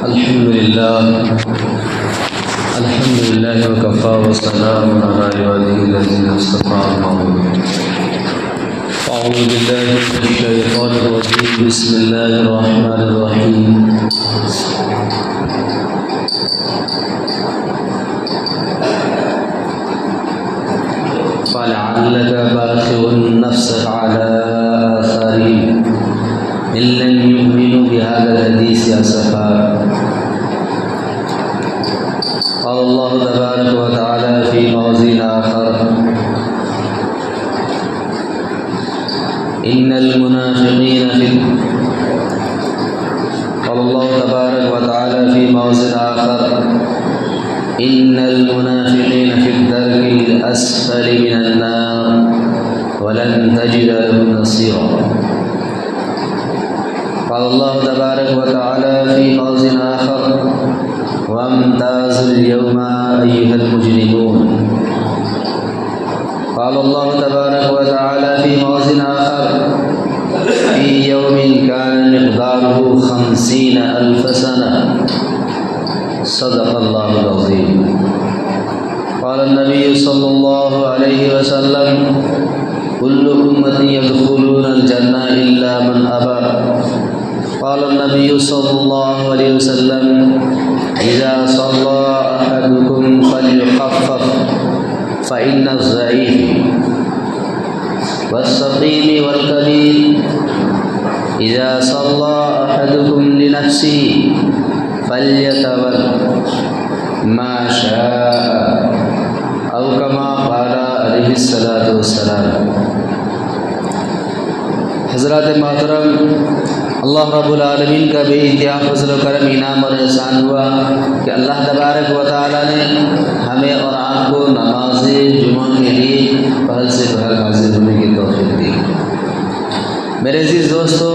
الحمد لله وكفى والسلام على عباده الذين اصطفى أما بعد. أعوذ بالله من الشيطان الرجيم. بسم الله الرحمن الرحيم. فلعلك باخع نفسك على آثارهم إن لم يؤمنوا بهذا الحديث أسفا. قال الله تبارك وتعالى في موضع آخر: إن المنافقين في قال الله تبارك وتعالى في موضع آخر: إن المنافقين في الدرك الأسفل من النار ولن تجد لهم نصيرا. قال الله تبارك وتعالى في موضع آخر: وامتازوا اليوم أيها المجرمون. قال الله تبارك وتعالى في موضع آخر: في يوم كان مقداره 50,000 سنة. صدق الله العظيم. قال النبي صلى الله عليه وسلم: كل أمتي يدخلون الجنة إلا من أبى. قال النبي صلى الله عليه وسلم: إذا صلى أحدكم فليخفف فإن الضعيف والسقيم والكبير إذا صلى أحدكم لنفسه فليتول ما شاء أو كما قال عليه الصلاة والسلام. حضرات محترم، اللہ رب العالمین کا بے انتہا فضل و کرم انعام اور احسان ہوا کہ اللہ تبارک و تعالیٰ نے ہمیں اور آپ کو نماز جمعہ کے لیے پہل سے پہل حاضر ہونے کی توفیق دی. میرے عزیز دوستو،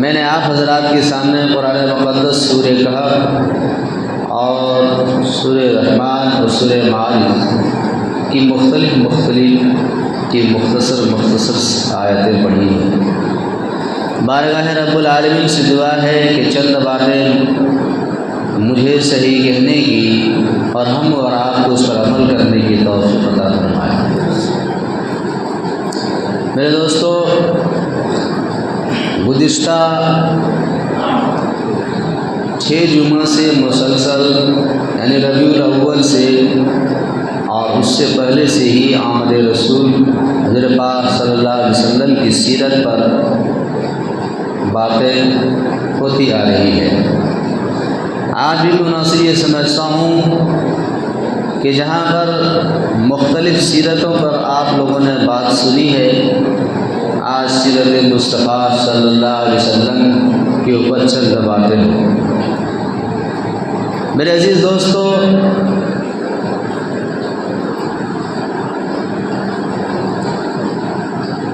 میں نے آپ حضرات کے سامنے قرآن مقدس سورہ کہف اور سورہ رحمان اور سورہ معارج کی مختلف مختصر آیتیں پڑھی ہیں. بارگاہ رب العالمین سے دعا ہے کہ چند باتیں مجھے صحیح کہنے کی اور ہم اور آپ کو اس پر عمل کرنے کی توفیق عطا فرمائے. میرے دوستو، گزشتہ 6 جمعہ سے مسلسل یعنی ربیع الاول سے اور اس سے پہلے سے ہی آمد رسول حضرت پاک صلی اللہ علیہ وسلم کی سیرت پر باتیں ہوتی آ رہی ہے. آج بھی مناسب یہ سمجھتا ہوں کہ جہاں پر مختلف سیرتوں پر آپ لوگوں نے بات سنی ہے، آج سیرت مصطفیٰ صلی اللہ علیہ وسلم کے اوپر چند باتیں ہوں. میرے عزیز دوستو،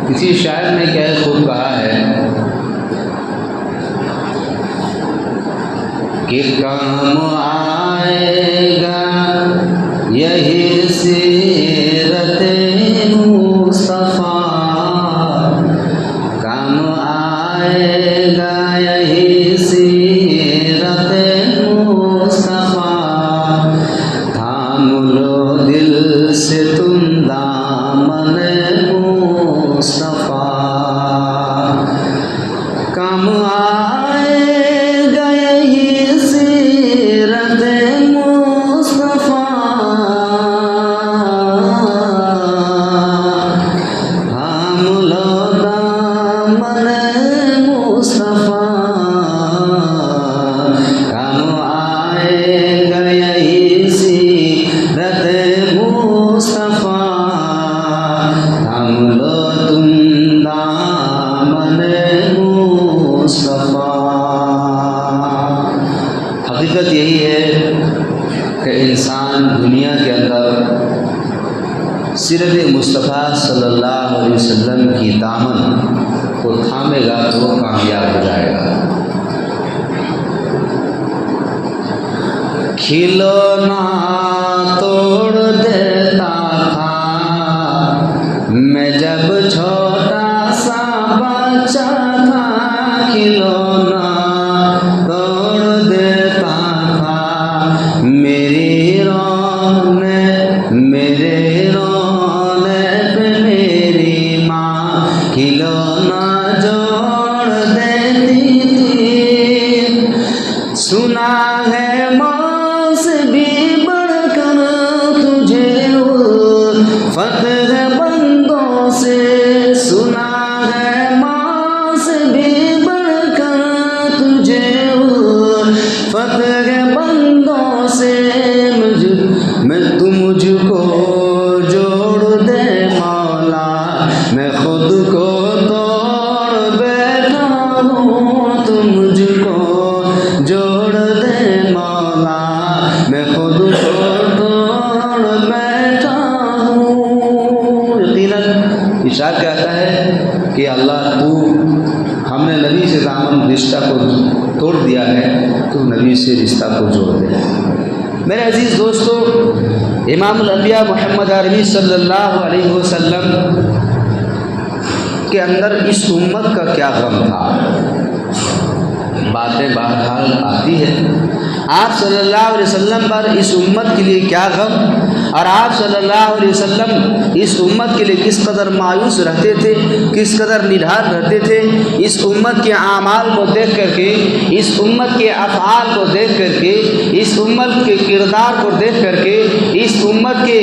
کسی شاعر نے کیا خوب کہا ہے کہ کام آئے گا یہی سیرت مصطفیٰ، کام آئے گا یہی سیرت مصطفیٰ. تھام لو دل سے تم دامن مصطفیٰ، کام حقیقت یہی ہے کہ انسان دنیا کے اندر سیرت مصطفیٰ صلی اللہ علیہ وسلم کی دامن کو تھامے گا تو وہ کامیاب ہو جائے گا. کھلونا توڑ دیتا تھا میں جب چھوٹا سا بچہ تھا، کھلونا توڑ تو مجھ کو جوڑ دے مولا، میں خود کو توڑ بیٹھا ہوں۔ یقیناً ارشاد کہتا ہے کہ اللہ تو ہم نے نبی سے دامن رشتہ کو توڑ دیا ہے، تو نبی سے رشتہ کو جوڑ دے۔ میرے عزیز دوستو، امام الانبیاء محمد عربی صلی اللہ علیہ وسلم کے اندر اس امت کا کیا غم تھا؟ باتیں بہرحال آتی ہے، آپ صلی اللہ علیہ وسلم پر اس امت کے لیے کیا غم، اور آپ صلی اللہ علیہ وسلم اس امت کے لیے کس قدر مایوس رہتے تھے، کس قدر نڈھال رہتے تھے۔ اس امت کے اعمال کو دیکھ کر کے، اس امت کے افعال کو دیکھ کر کے، اس امت کے کردار کو دیکھ کر کے، اس امت کے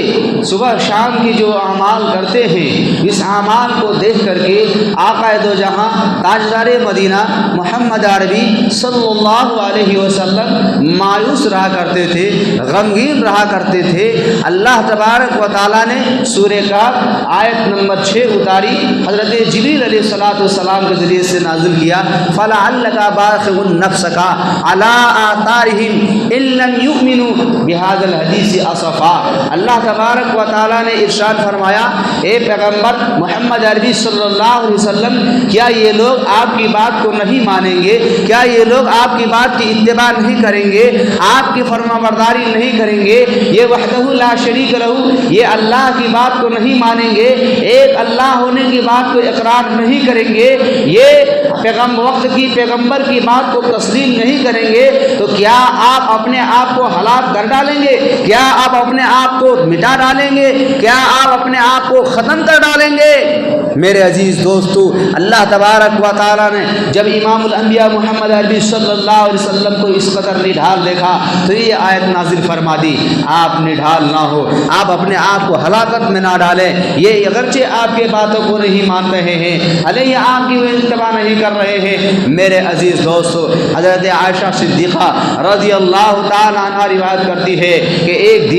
صبح شام کی جو اعمال کرتے ہیں، اس اعمال کو دیکھ کر کے آقا دو جہاں تاجدار مدینہ محمد عربی صلی اللہ علیہ وسلم مایوس رہا کرتے تھے، غمگین رہا کرتے تھے۔ اللہ تبارک و تعالیٰ نے سورہ کاف آیت نمبر 6 اتاری، حضرت جبریل علیہ السلام کے ذریعے سے نازل کیا، فَلَعَلَّكَ بَاخِعٌ نَفْسَكَ عَلَىٰ آثَارِهِمْ إِن لَّمْ يُؤْمِنُوا بِهَٰذَا الْحَدِيثِ أَسَفًا۔ اللہ تبارک و تعالیٰ نے ارشاد فرمایا، اے پیغمبر محمد عربی صلی اللہ علیہ وسلم، کیا یہ لوگ آپ کی بات کو نہیں مانیں گے؟ کیا یہ لوگ آپ کی بات کی اتباع نہیں کریں گے؟ آپ کی فرما برداری نہیں کریں گے؟ یہ وحدہ لا شریک لہ، یہ اللہ کی بات کو نہیں مانیں گے، ایک اللہ ہونے کی بات کو اقرار نہیں کریں گے، یہ وقت کی پیغمبر کی بات کو تسلیم نہیں کریں گے، تو کیا آپ اپنے آپ کو ہلاک کر ڈالیں گے؟ کیا آپ اپنے آپ کو مٹا ڈالیں گے؟ کیا آپ اپنے آپ کو ختم کر ڈالیں گے؟ میرے عزیز دوستو، اللہ تبارک و تعالیٰ نے جب امام الانبیاء محمد عربی صلی اللہ علیہ وسلم کو اس قدر نڈھال دیکھا تو یہ آیت نازل فرما دی، آپ نڈھال نہ ہو، آپ اپنے آپ کو ہلاکت میں نہ ڈالیں۔ یہ اگرچہ آپ کے باتوں کو نہیں مان رہے ہیں، علیہ آپ کی وہ اتباع نہیں کر رہے ہیں۔ میرے عزیز دوستو، حضرت عائشہ صدیقہ رضی اللہ تعالیٰ عنہ روایت کرتی ہے کہ ایک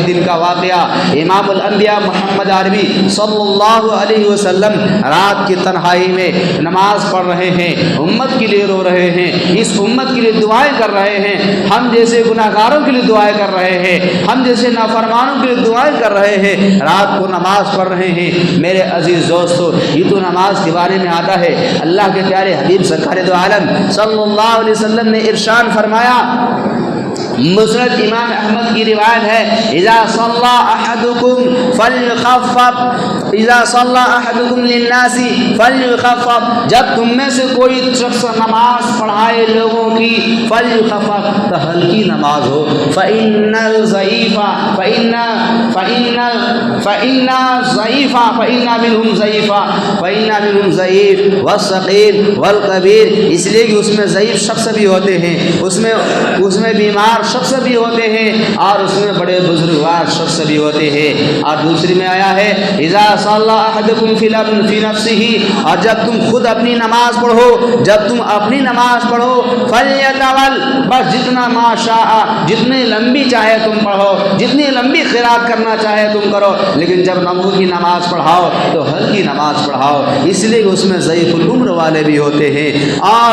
دن کا واقعہ، امام الانبیاء محمد عربی صلی اللہ علیہ وسلم رات کی تنہائی میں نماز پڑھ رہے ہیں، امت کے لیے رو رہے ہیں، اس امت کے لیے دعائیں کر رہے ہیں، ہم جیسے گناہگاروں کے لیے دعائیں کر رہے ہیں، ہم جیسے نافرمانوں کے لیے دعائیں کر رہے ہیں، رات کو نماز پڑھ رہے ہیں۔ میرے عزیز دوستو، یہ تو نماز کے بارے میں آتا ہے۔ اللہ کے پیارے حبیب سرکار دو عالم صلی اللہ علیہ وسلم نے ارشاد فرمایا، مسند امام احمد کی روایت ہے، اذا صلی احدکم فلیخفف، اذا صلی احدکم للناس فلیخفف، جب تم میں سے کوئی شخص نماز پڑھائے لوگوں کی، فلیخفف، تو ہلکی نماز ہو، فإن الضعیف ضعیف والصغیر والکبیر، اس لیے کہ اس میں ضعیف شخص بھی ہوتے ہیں، اس میں بیمار شخص بھی ہوتے ہیں، اور اس میں بڑے بزرگوار شخص بھی ہوتے ہیں۔ اور دوسری میں آیا ہے، اذا صلی احدکم فی نفسہ، اور جب تم خود اپنی نماز پڑھو، جب تم اپنی نماز پڑھو، فلیطول، بس جتنا ما شاء، جتنی لمبی چاہے تم پڑھو، جتنی لمبی قرات کرنا چاہے تم کرو، لیکن جب نماز کی نماز پڑھاؤ تو ہلکی نماز پڑھاؤ، اس لیے کہ اس میں ضعیف العمر والے بھی ہوتے ہیں، اور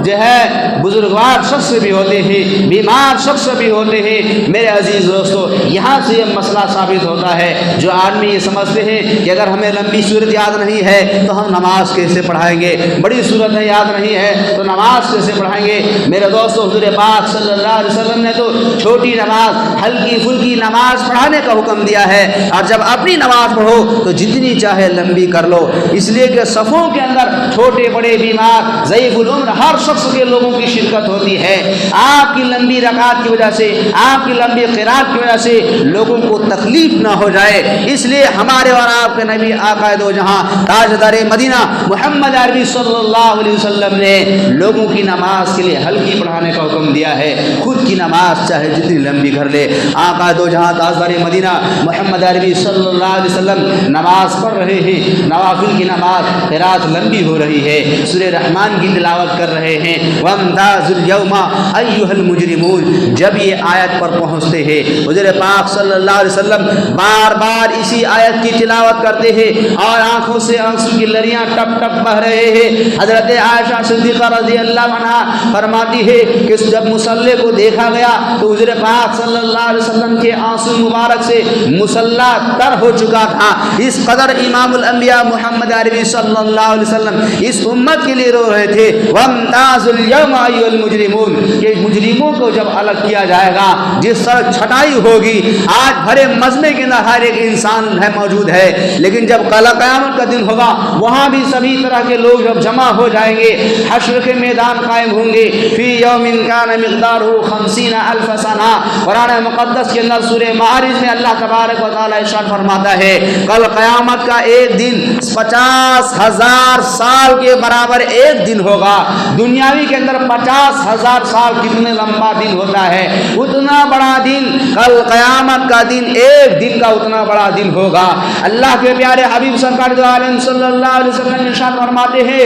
جو ہے بزرگوار شخص بھی ہوتے ہیں، بیمار شخص بھی ہوتے ہیں۔ میرے عزیز دوستو، یہاں سے یہ مسئلہ ثابت ہوتا ہے، جو آدمی یہ سمجھتے ہیں کہ اگر ہمیں لمبی صورت یاد نہیں ہے تو ہم نماز کیسے پڑھائیں گے، بڑی صورتیں یاد نہیں ہے تو نماز کیسے پڑھائیں گے۔ میرے دوستو، حضور پاک صلی اللہ علیہ وسلم نے تو چھوٹی نماز، ہلکی پھلکی نماز پڑھانے کا حکم دیا ہے، اور جب اپنی نماز پڑھو تو جتنی چاہے لمبی کر لو، اس لیے کہ صفوں کے اندر چھوٹے بڑے بیمار ضعیف العمر ہر شخص کے لوگوں کی شرکت ہوتی ہے۔ آپ کی لمبی رکعت کی وجہ سے، آپ کی لمبی قرات کی وجہ سے لوگوں کو تکلیف نہ ہو جائے، اس لیے ہمارے اور آپ کے نبی آقا دو جہاں تاجدار مدینہ محمد عربی صلی اللہ علیہ وسلم نے لوگوں کی نماز کے لیے ہلکی پڑھانے کا حکم دیا ہے، خود کی نماز چاہے جتنی لمبی کر لے۔ آقا دو جہاں تاجدار مدینہ محمد عربی صلی اللہ علیہ وسلم نماز پڑھ رہے ہیں، نوافل کی نماز قرات لمبی ہو رہی ہے، سورہ رحمان کی تلاوت کر رہے ہیں، وَامْتَازُوا الْيَوْمَ أَيُّهَا الْمُجْرِمُونَ۔ جب یہ آیت پر پہنچتے ہیں، حضور پاک صلی اللہ علیہ وسلم بار بار اسی آیت کی تلاوت کرتے ہیں اور آنکھوں سے آنسو کی لڑیاں ٹپ ٹپ بہ رہے ہیں۔ حضرت عائشہ صدیقہ رضی اللہ عنہا فرماتی ہے کہ جب مصلی کو دیکھا گیا تو حضور پاک صلی اللہ علیہ وسلم کے آنسو مبارک سے مصلی تر ہو چکا تھا۔ اس قدر امام الانبیاء محمد عربی صلی اللہ علیہ وسلم اس امت کے لیے رو رہے تھے۔ وَامْتَازُوا الْيَوْمَ أَيُّهَا الْمُجْرِمُونَ کہ مجرموں کو جب الگ کیا جائے گا، جس طرح چھٹائی ہوگی، آج بھرے مجمع کے اندر ہر ایک انسان ہے موجود ہے، لیکن جب کل قیامت کا دن ہوگا وہاں بھی سبھی طرح کے لوگ جب جمع ہو جائیں گے، حشر کے میدان قائم ہوں گے۔ فی یوم کان مقدارہ 50,000 سنہ، قرآن مقدس کے اندر سورہ معارج میں اللہ تبارک و تعالی ارشاد فرماتا ہے کل قیامت کا ایک دن 50,000 سال کے برابر ایک دن ہوگا۔ دنیاوی کے اندر 50,000 سال کتنے لمبا دن ہوتا ہے، اتنا بڑا دن کل قیامت کا دن ایک دن کا اتنا بڑا دن ہوگا۔ اللہ کے پیارے حبیب سرکار دو عالم صلی اللہ علیہ وسلم ارشاد فرماتے ہیں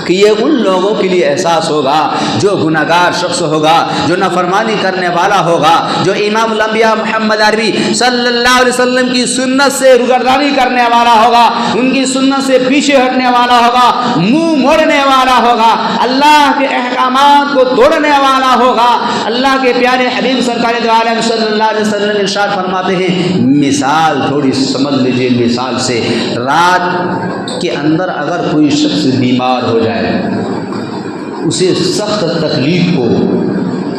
کہ یہ ان لوگوں کے لیے احساس ہوگا جو گناہگار شخص ہوگا، جو نافرمانی کرنے والا ہوگا، جو امام الانبیاء محمد عربی صلی اللہ علیہ وسلم کی سنت سے روگردانی کرنے والا ہوگا، ان کی سنت سے پیچھے ہٹنے والا ہوگا، منہ موڑنے والا ہوگا، اللہ کے احکامات کو توڑنے والا ہوگا۔ اللہ کے پیارے حبیب سرکار دو عالم صلی اللہ علیہ وسلم ارشاد فرماتے ہیں مثال تھوڑی سمجھ لیجیے، مثال سے رات کے اندر اگر کوئی شخص بیمار ہو جائے، اسے سخت تکلیف ہو،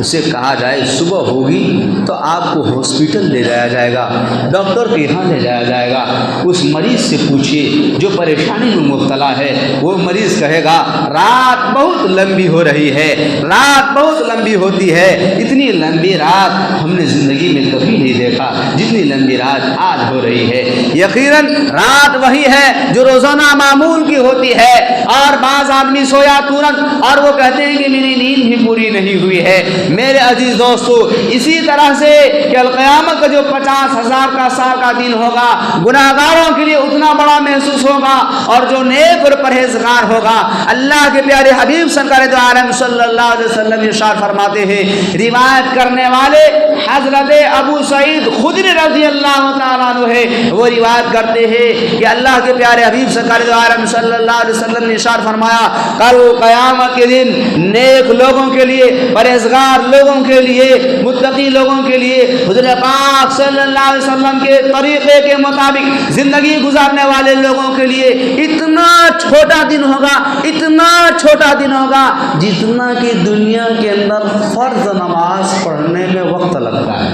اسے کہا جائے صبح ہوگی تو آپ کو ہاسپٹل لے جایا جائے گا، ڈاکٹر کے یہاں لے جایا جائے گا، اس مریض سے پوچھیے جو پریشانی میں مبتلا ہے، وہ مریض کہے گا رات بہت لمبی ہو رہی ہے، رات بہت لمبی ہوتی ہے، اتنی لمبی رات ہم نے زندگی میں کبھی نہیں دیکھا جتنی لمبی رات آج ہو رہی ہے۔ یقیناً رات وہی ہے جو روزانہ معمول کی ہوتی ہے، اور بعض آدمی سویا تورنت اور وہ کہتے ہیں کہ میری نیند بھی پوری نہیں ہوئی ہے۔ میرے عزیز دوستو، اسی طرح سے کہ القیامت کا جو 50,000 کا سال کا دن ہوگا گناہگاروں کے لیے اتنا بڑا محسوس ہوگا، اور جو نیک اور پرہیزگار ہوگا، اللہ کے پیارے حبیب سرکار دو عالم صلی اللہ علیہ وسلم ارشاد فرماتے ہیں، روایت کرنے والے حضرت ابو سعید خدری رضی اللہ تعالیٰ عنہ ہے، وہ روایت کرتے ہیں کہ اللہ کے پیارے حبیب سرکار دو عالم صلی اللہ علیہ وسلم نے ارشاد فرمایا کل قیامت کے دن نیک لوگوں کے لیے، پرہیزگار لوگوں کے لیے، متقی لوگوں کے لیے، حضور پاک صلی اللہ علیہ وسلم کے طریقے کے مطابق زندگی گزارنے والے لوگوں کے لیے اتنا چھوٹا دن ہوگا، اتنا چھوٹا دن ہوگا جتنا کہ دنیا کے اندر فرض نماز پڑھنے میں وقت لگتا ہے۔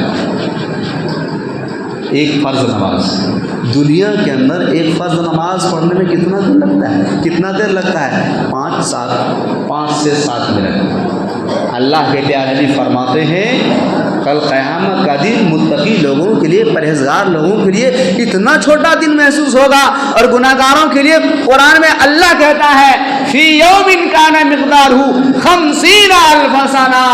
ایک فرض نماز دنیا کے اندر، ایک فرض نماز پڑھنے میں کتنا دن لگتا ہے؟ کتنا دیر لگتا ہے؟ 5 سے 7 منٹ۔ اللہ کے پیارے نبی فرماتے ہیں کل قیامت کا دن متقی لوگوں کے لیے، پرہیزگار لوگوں کے لیے اتنا چھوٹا دن محسوس ہوگا، اور گناہگاروں کے لیے قرآن میں اللہ کہتا ہے فی یوم کان مقدارہ 50,000 سنہ،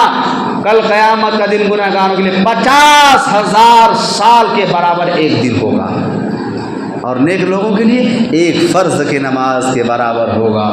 کل قیامت کا دن گناہگاروں کے لیے 50,000 سال کے برابر ایک دن ہوگا، اور نیک لوگوں کے لیے ایک فرض کی نماز کے برابر ہوگا،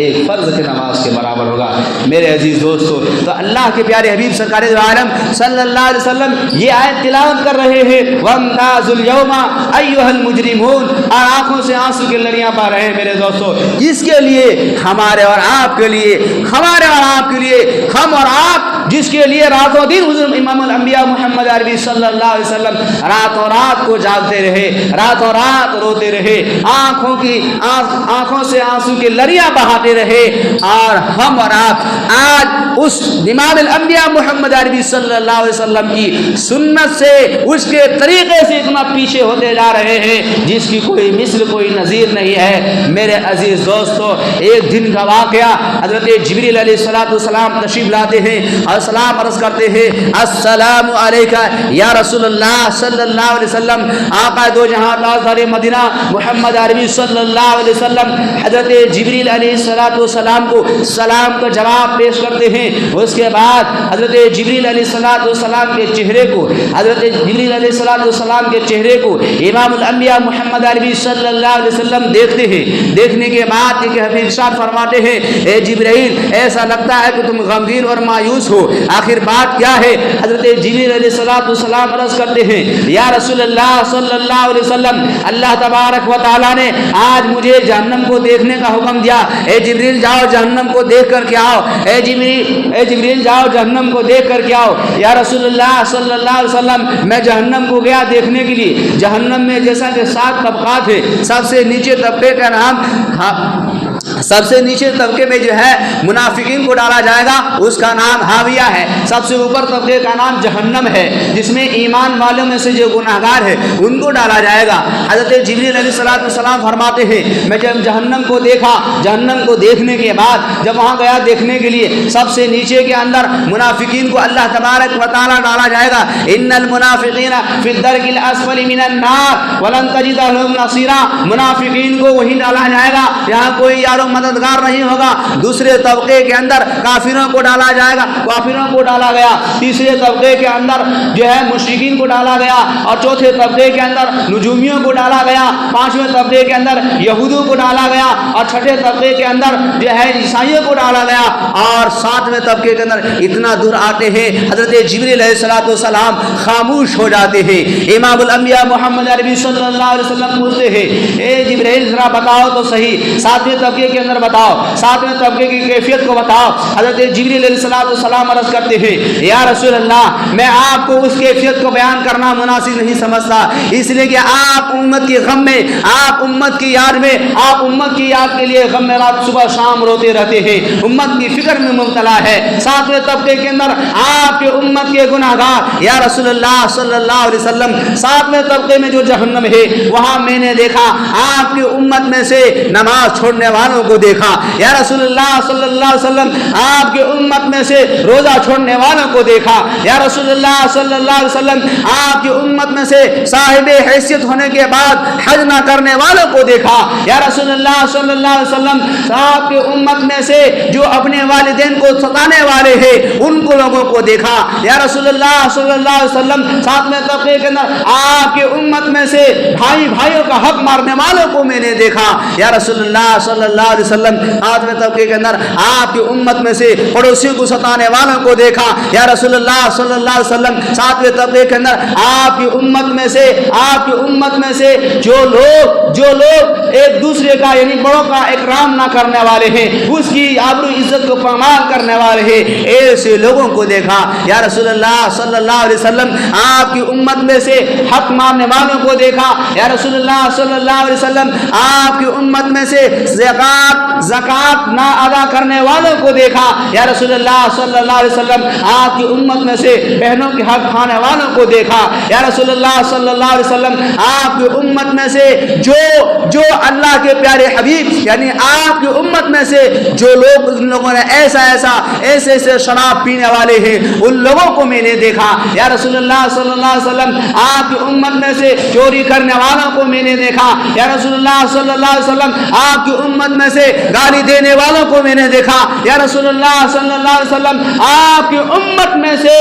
ایک فرض کی نماز کے برابر ہوگا۔ میرے عزیز دوستو، تو اللہ کے پیارے حبیب سرکار دو عالم صلی اللہ علیہ وسلم یہ آیت تلاوت کر رہے ہیں وَامْتَازُوا الْيَوْمَ أَيُّهَا الْمُجْرِمُونَ، اور آنکھوں سے آنسو کی لڑیاں بہہ رہے ہیں۔ میرے دوستو، اس کے لیے، ہمارے اور آپ کے لیے، ہمارے اور آپ کے لیے، ہم اور آپ جس کے لیے راتوں دن حضور امام الانبیاء محمد عربی صلی اللہ علیہ وسلم راتوں رات کو جاگتے رہے، راتوں رات روتے رہے، آنکھوں سے آنسو کی لڑیاں بہاتے رہے، اور ہم اور آپ آج اس امام الانبیاء محمد عربی صلی اللہ علیہ وسلم کی سنت سے، اس کے طریقے سے اتنا پیچھے ہوتے جا رہے ہیں جس کی کوئی مثل، کوئی نظیر نہیں ہے۔ میرے عزیز دوستو، ایک دن کا واقعہ، حضرت جبریل علیہ السلام تشریف لاتے ہیں اور سلام عرض کرتے ہیں السلام علیکہ یا رسول اللہ صلی اللہ علیہ وسلم۔ آقا دو جہاں تاجدار مدینہ محمد عربی صلی اللہ علیہ وسلم حضرت جبریل علیہ السلام کو سلام کا جواب پیش کرتے ہیں۔ اس کے بعد حضرت جبریل علیہ السلام کے چہرے کو، حضرت جبریل علیہ السلام کے چہرے کو امام الانبیاء محمد عربی صلی اللہ علیہ وسلم دیکھتے ہیں۔ دیکھنے کے بعد کہ حبیب ارشاد فرماتے ہیں اے جبریل، ایسا لگتا ہے کہ تم غمگین اور مایوس ہو، آخر بات کیا ہے؟ حضرت جبریل علیہ السلام عرض کرتے ہیں یا رسول اللہ صلی اللہ علیہ وسلم، اللہ اللہ تبارک و تعالیٰ نے آج مجھے جہنم کو دیکھنے کا حکم دیا، اے جبریل جاؤ جہنم کو دیکھ کر کے آؤ، اے جبریل جاؤ جہنم کو دیکھ کر کے آؤ۔ یا رسول اللہ صلی اللہ علیہ وسلم میں جہنم کو گیا دیکھنے کے لیے۔ جہنم میں جیسا کہ 7 طبقات ہے، سب سے نیچے طبقے کا نام سب سے نیچے طبقے میں جو ہے منافقین کو ڈالا جائے گا، اس کا نام حاویہ ہے۔ سب سے اوپر طبقے کا نام جہنم ہے، جس میں ایمان والوں میں سے جو گناہگار ہے ان کو ڈالا جائے گا۔ حضرت جبریل علیہ السلام فرماتے ہیں میں جب جہنم کو دیکھا، جہنم کو دیکھنے کے بعد جب وہاں گیا دیکھنے کے لیے، سب سے نیچے کے اندر منافقین کو اللہ تبارک و تعالیٰ ڈالا جائے گا۔ ان المنافقین فی الدرک الاسفل من النار ولن تجد لهم نصیرا، منافقین کو وہیں ڈالا جائے گا یہاں کوئی یارو مددگار نہیں ہوگا۔ دوسرے طبقے کے اندر کافروں کو ڈالا جائے گا، کافروں کو ڈالا گیا۔ تیسرے طبقے کے اندر جو ہے مشرکین کو ڈالا گیا، اور چوتھے طبقے کے اندر نجومیوں کو ڈالا گیا، پانچویں طبقے کے اندر یہودوں کو ڈالا گیا، اور چھٹے طبقے کے اندر جو ہے عیسائیوں کو ڈالا گیا، اور ساتویں طبقے کے اندر اتنا دور آتے ہیں حضرت جبریل علیہ السلام خاموش ہو جاتے ہیں۔ امام الانبیاء محمد عربی صلی اللہ علیہ وسلم پوچھتے ہیں اے جبریل ذرا بتاؤ تو صحیح، ساتویں طبقے کے اندر بتاؤ، ساتویں طبقے کی کیفیت کو بتاؤ۔ حضرت جبریل علیہ السلام عرض کرتے ہیں یا رسول اللہ میں آپ کو اس کیفیت کو بیان کرنا مناسب نہیں سمجھتا، اس لیے کہ آپ امت کی غم میں، آپ امت کی یاد میں، آپ امت کی یاد کے لیے غم میں رات صبح شام روتے رہتے ہیں، امت کی فکر میں مبتلا ہے۔ ساتویں طبقے کے اندر آپ کے امت کے گناہگار یا رسول اللہ صلی اللہ علیہ وسلم، ساتویں طبقے میں جو جہنم ہے وہاں میں نے دیکھا آپ کی امت میں سے نماز چھوڑنے والوں کو دیکھا، یا رسول اللہ صلی اللہ علیہ وسلم آپ کی امت میں سے روزہ چھوڑنے والوں کو دیکھا، یا رسول اللہ صلی اللہ علیہ وسلم آپ کی امت میں سے صاحب حیثیت ہونے کے بعد حج نہ کرنے والوں کو دیکھا، یا رسول اللہ صلی اللہ علیہ وسلم آپ کی امت میں سے جو اپنے والدین کو ستانے والے ہیں ان کو لوگوں کو دیکھا، یا رسول اللہ صلی اللہ علیہ وسلم ساتویں طبقے کے اندر آپ کی امت میں سے بھائیوں کا حق مارنے والوں کو میں نے دیکھا، یا رسول اللہ صلی اللہ علیہ وسلم آٹھویں طبقے کے اندر آپ کی امت میں سے پڑوسیوں کو ستانے والوں کو دیکھا، یا رسول اللہ صلی اللہ علیہ وسلم ساتویں طبقے کے اندر آپ کی امت میں سے جو لوگ ایک دوسرے کا یعنی بڑوں کا اکرام نہ کرنے والے ہیں، اس کی آبرو عزت کو پامال کرنے والے ہیں، ایسے لوگوں کو دیکھا، یا رسول اللہ صلی اللہ علیہ وسلم آپ کی امت میں سے حق ماننے والوں کو دیکھا، یا رسول اللہ صلی اللہ علیہ وسلم آپ کی امت میں سے زکات نہ ادا کرنے والوں کو دیکھا، یا رسول اللہ صلی اللہ علیہ وسلم آپ کی امت میں سے بہنوں کے حق کھانے والوں کو دیکھا، یا رسول اللہ صلی اللہ علیہ وسلم آپ کی امت میں سے جو اللہ کے پیارے حبیب یعنی آپ کی امت میں سے جو لوگ ان لوگوں نے ایسے شراب پینے والے ہیں ان لوگوں کو میں نے دیکھا، یا رسول اللہ صلی اللہ علیہ وسلم آپ کی امت میں سے چوری کرنے والوں کو میں نے دیکھا، یا رسول اللہ صلی اللہ علیہ وسلم آپ کی امت میں سے گالی دینے والوں کو میں نے دیکھا، یا رسول اللہ صلی اللہ علیہ وسلم آپ کی امت میں سے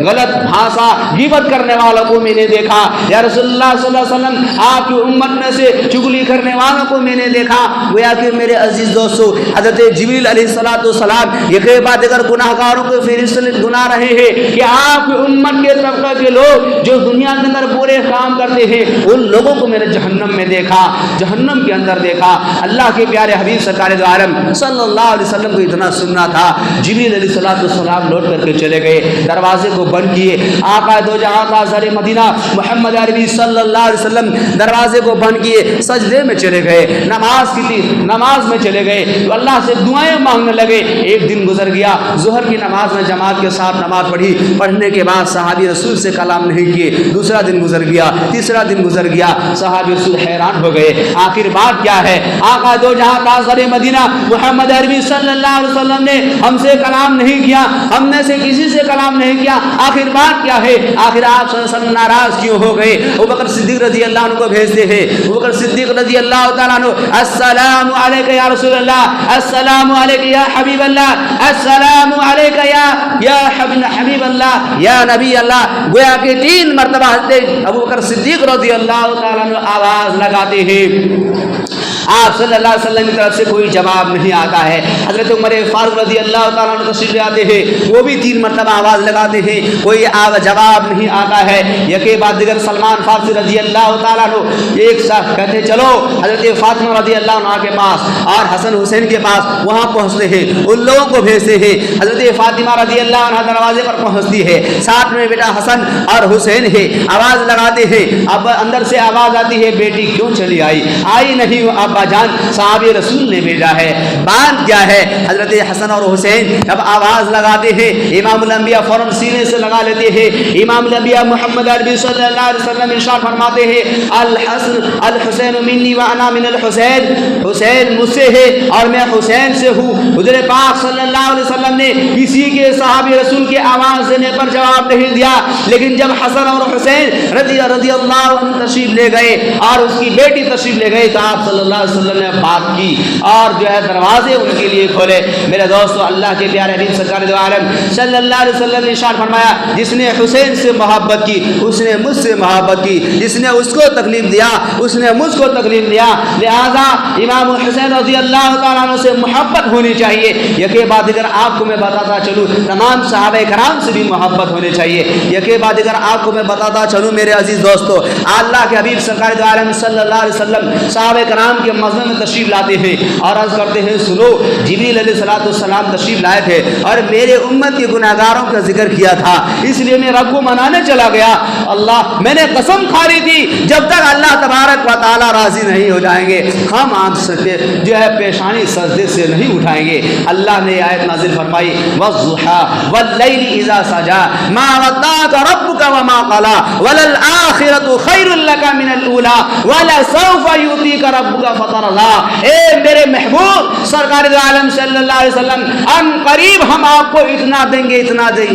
غلط بھاشا غیبت کرنے والوں کو میں نے دیکھا، یا رسول اللہ صلی اللہ علیہ وسلم آپ کی امت میں سے چغلی کرنے والوں کو میں نے دیکھا۔ گویا کہ میرے عزیز دوستو حضرت جبریل علیہ السلام یہ بات اگر گناہگاروں کے فہرست میں گنا رہے ہیں کہ آپ کی امت کے طبقے کے لوگ جو دنیا کے اندر برے کام کرتے ہیں ان لوگوں کو میں نے جہنم میں دیکھا، جہنم کے اندر دیکھا۔ اللہ کے پیارے حبیب سرکار دو عالم صلی اللہ علیہ وسلم کو اتنا سننا تھا، جبریل علیہ السلام لوٹ کر کے چلے گئے، دروازے کو بند کیے، آقا دو جہاں تاجر مدینہ محمد عربی صلی اللہ علیہ وسلم دروازے کو بند کیے، سجدے میں چلے گئے، نماز میں چلے گئے، تو اللہ سے دعائیں مانگنے لگے۔ ایک دن گزر گیا، ظہر کی نماز میں جماعت کے ساتھ نماز پڑھی، پڑھنے کے بعد صحابی رسول سے کلام نہیں کیے۔ دوسرا دن گزر گیا، تیسرا دن گزر گیا، صحابی رسول حیران ہو گئے، آخر بات کیا ہے؟ آقا دو جہاں تاجر مدینہ محمد عربی صلی اللہ علیہ وسلم نے ہم سے کلام نہیں کیا، ہم میں سے کسی سے کلام نہیں کیا، آخر بات کیا ہے؟ آخر آپ صلی اللہ علیہ وسلم ناراض کیوں ہو گئے؟ ابوبکر صدیق رضی اللہ عنہ کو بھیجتے ہیں، ابوبکر صدیق رضی اللہ تعالیٰ عنہ السلام علیک یا رسول اللہ، السلام علیک یا حبیب اللہ، السلام علیک یا حبیب اللہ یا نبی اللہ۔ گویا کہ 3 مرتبہ حضرت ابوبکر صدیق رضی اللہ تعالیٰ عنہ آواز لگاتے ہیں۔ آپ صلی اللہ علیہ وسلم کی طرف سے کوئی جواب نہیں آتا ہے. حضرت عمر فاروق رضی اللہ تعالیٰ عنہ تشریف لے آتے ہیں, وہ بھی 3 مرتبہ آواز لگاتے ہیں, کوئی جواب نہیں آتا ہے. یکے بعد دیگر سلمان فارسی رضی اللہ تعالیٰ عنہ ایک ساتھ کہتے چلو حضرت فاطمہ رضی اللہ عنہ کے پاس اور حسن حسین کے پاس, وہاں پہنچتے ہیں, ان لوگوں کو بھیجتے ہیں. حضرت فاطمہ رضی اللہ عنہ دروازے پر پہنچتی ہے, ساتھ میں بیٹا حسن اور حسین ہے. آواز لگاتے ہیں, اب اندر سے آواز آتی ہے, بیٹی کیوں چلی آئی نہیں, ابا جان صحابی رسول نے بھیجا ہے. بات کیا ہے؟ حضرت حسن اور حسین جب آواز لگاتے ہیں, امام الانبیاء فوراً سینے سے لگا لیتے ہیں. امام الانبیاء محمد عربی صلی اللہ علیہ وسلم ارشاد فرماتے ہیں, الحسین منی وانا من الحسین, حسین مجھ سے ہے اور میں حسین سے ہوں. حضور پاک صلی اللہ علیہ وسلم نے کسی کے صحابی رسول کے آواز دینے پر جواب نہیں دیا, لیکن جب حسن اور حسین رضی اللہ عنہ تشریف لے گئے اور اس کی بیٹی تشریف لے گئی, تو آپ صلی اللہ علیہ وسلم نے بات کی اور جو ہے دروازے ان کے لیے کھولے. میرے دوستو, اللہ کے پیارے حبیب سرکار دو عالم صلی اللہ علیہ وسلم نے ارشاد فرمایا, جس نے حسین سے محبت کی اس نے مجھ سے محبت کی, جس نے اس کو تکلیف دیا اس نے مجھ کو تکلیف دیا. لہذا امام حسین رضی اللہ تعالیٰ عنہ سے محبت ہونی چاہیے. یکے بعد اگر آپ کو میں بتاتا چلوں, تمام صحابہ کرام سے بھی محبت ہونی چاہیے. یکے بعد اگر آپ کو میں بتاتا چلوں میرے عزیز دوستو, اللہ کے حبیب سرکار دو عالم صلی اللہ علیہ وسلم صحابہ کرام کے مجمع میں تشریف لاتے ہیں اور عرض کرتے ہیں, سنو جبریل علیہ السلام تشریف لائے تھے اور میرے امت کے گناہگاروں کا ذکر کیا تھا, اس لیے میں رب کو منانے چلا گیا. اللہ, میں نے قسم کھا لی تھی جب تک اللہ تبارک و تعالی راضی نہیں ہو جائیں گے ہم آپ سے جو ہے پیشانی سجدے سے نہیں اٹھائیں گے. اللہ نے آیت نازل فرمائی, والضحى واللیل اذا سجى ما ودعك ربك وما قلى وللآخرة خیر لك من الاولى ولسوف يعطيك ربك فترضى. اے میرے محبوب سرکار دو عالم صلی اللہ علیہ وسلم, ان قریب ہم آپ کو اتنا دیں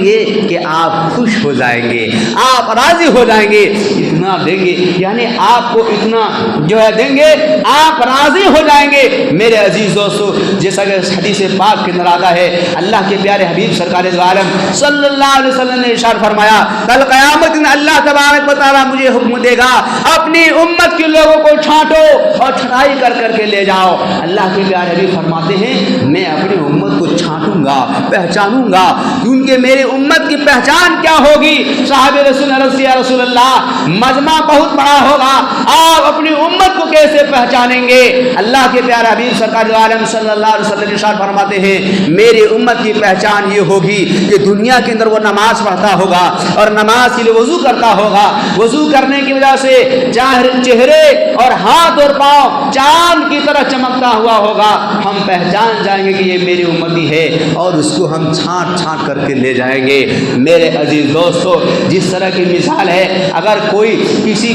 گے کہ آپ خوش ہو جائیں گے, آپ راضی ہو جائیں گے. اتنا دیں گے یعنی آپ کو اتنا جو ہے دیں گے آپ راضی ہو جائیں گے. میرے عزیز دوستو, جیسا کہ حدیث پاک کے اندر آتا ہے, اللہ کے پیارے حبیب سرکار دو عالم صلی اللہ علیہ وسلم نے ارشاد فرمایا, کل قیامت میں اللہ تبارک و تعالیٰ مجھے حکم دے گا, اپنی امت کے لوگوں کو چھانٹو اور چھٹائی کر کے لے جاؤ. اللہ کے پیارے حبیب فرماتے ہیں, میں اپنی امت کو چھانٹوں گا, پہچانوں گا, کیونکہ میری امت کی پہچان کیا ہوگی. صحابہ رسول اللہ یا رسول اللہ, مجمع بہت بڑا ہوگا, آپ اپنی امت کو کیسے پہچانیں گے؟ اللہ کے پیارے حبیب سرکار دو عالم صلی اللہ علیہ وسلم ارشاد فرماتے ہیں, میری امت کی پہچان یہ ہوگی کہ دنیا کے اندر وہ نماز پڑھتا ہوگا اور نماز کے لیے وضو کرتا ہوگا, وضو کرنے کی وجہ سے چہرے اور ہاتھ اور پاؤں چاند کی طرح چمکتا ہوا ہوگا. ہم پہچان جائیں گے کہ یہ میری امتی ہے اور اس کو ہم چھانٹ کر کے لے جائیں گے. میرے عزیز دوستو, جس طرح کی مثال ہے, اگر کوئی کسی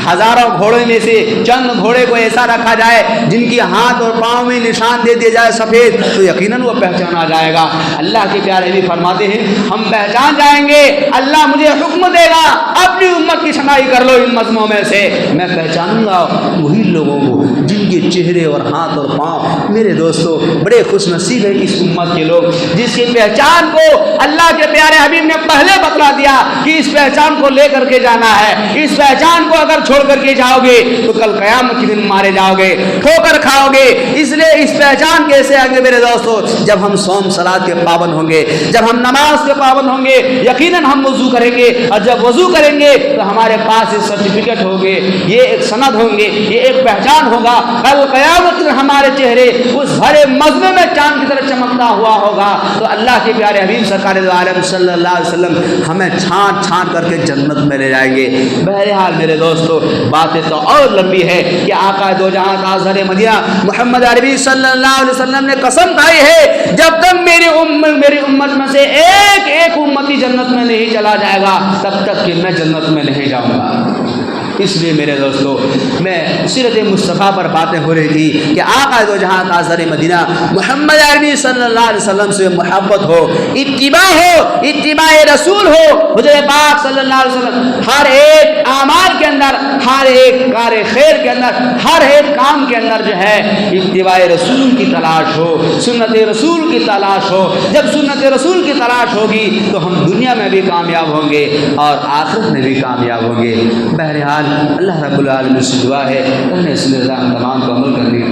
ہزاروں گھوڑے میں سے چند گھوڑے کو ایسا رکھا جائے جن کی ہاتھ اور پاؤں میں نشان دے دیا جائے سفید, تو یقیناً وہ پہچانا جائے گا. اللہ کے پیارے بھی فرماتے ہیں, ہم پہچان جائیں گے, اللہ مجھے حکم دے گا اپنی امت کی چھٹائی کر لو ان مجموعوں میں سے, میں پہچانوں گا وہی لوگوں کو جن کے چہرے اور ہاتھ اور پاؤں. میرے دوستو, بڑے خوش نصیب ہے اس امت کے لوگ جس کی پہچان کو اللہ کے پیارے حبیب نے پہلے بتلا دیا کہ اس پہچان کو لے کر کے جانا ہے. اس پہچان کو اگر چھوڑ کر کے جاؤ گے تو کل قیامت کے دن مارے جاؤ گے, ٹھوکر کھاؤ گے. اس لیے اس پہچان کیسے آئیں گے میرے دوستو؟ جب ہم صوم صلات کے پابند ہوں گے, جب ہم نماز کے پابند ہوں گے, یقیناً ہم وضو کریں گے, اور جب وضو کریں گے تو ہمارے پاس ایک سرٹیفکیٹ ہوگے, یہ ایک سند ہوں گے, یہ ایک پہچان ہوگا. کل قیامت میں ہمارے چہرے اس بھرے مجمع میں چاند کی طرح چمکتا ہوا ہوگا. تو اللہ کے پیارے حبیب سرکار دو عالم صلی اللہ علیہ وسلم ہمیں چھانٹ کر کے جنت میں لے جائیں گے. بہرحال میرے دوستو, باتیں تو اور لمبی ہے کہ آقا دو جہاں تاجدار مدینہ محمد عربی صلی اللہ علیہ وسلم نے قسم کھائی ہے, جب تک میری امت میں سے ایک امتی جنت میں نہیں چلا جائے گا تب تک کہ میں جنت میں نہیں جاؤں گا. اس لیے میرے دوستو, میں سیرت مصطفیٰ پر باتیں ہو رہی تھی کہ آقا دو جہاں تاجدار مدینہ محمد عربی صلی اللہ علیہ وسلم سے محبت ہو, اتباع رسول ہو. حضور پاک صلی اللہ علیہ وسلم ہر ایک اعمال کے اندر, ہر ایک کار خیر کے اندر, ہر ایک کام کے اندر جو ہے اتباع رسول کی تلاش ہو, سنت رسول کی تلاش ہو. جب سنت رسول کی تلاش ہوگی تو ہم دنیا میں بھی کامیاب ہوں گے اور آخرت میں بھی کامیاب ہوں گے. بہرحال اللہ رب العالمین سے دعا ہے کہ اس نظام تمام کو عمل کرنے کی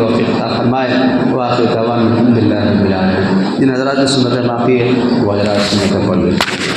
جن حضرات کی سنتیں باقی ہے وہ حضرات سنتیں پڑھ لیں.